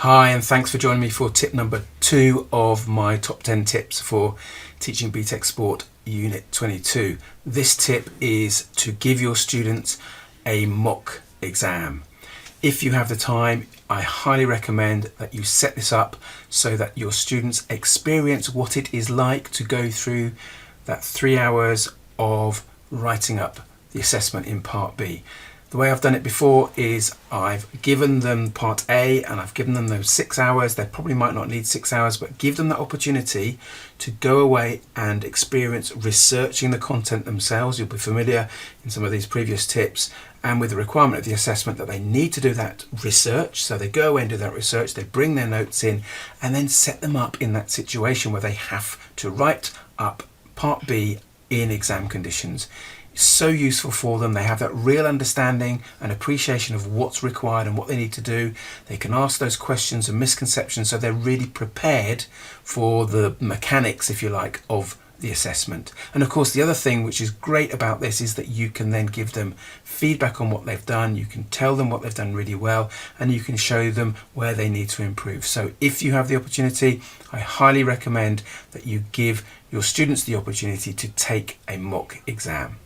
Hi, and thanks for joining me for tip number 2 of my top 10 tips for teaching BTEC Sport Unit 22. This tip is to give your students a mock exam. If you have the time, I highly recommend that you set this up so that your students experience what it is like to go through that 3 hours of writing up the assessment in Part B. The way I've done it before is I've given them Part A and I've given them those 6 hours. They probably might not need 6 hours, but give them that opportunity to go away and experience researching the content themselves. You'll be familiar in some of these previous tips and with the requirement of the assessment that they need to do that research. So they go away and do that research, they bring their notes in and then set them up in that situation where they have to write up Part B in exam conditions. So useful for them. They have that real understanding and appreciation of what's required and what they need to do. They can ask those questions and misconceptions, so they're really prepared for the mechanics, if you like, of the assessment. And of course, the other thing which is great about this is that you can then give them feedback on what they've done. You can tell them what they've done really well, and you can show them where they need to improve. So if you have the opportunity, I highly recommend that you give your students the opportunity to take a mock exam.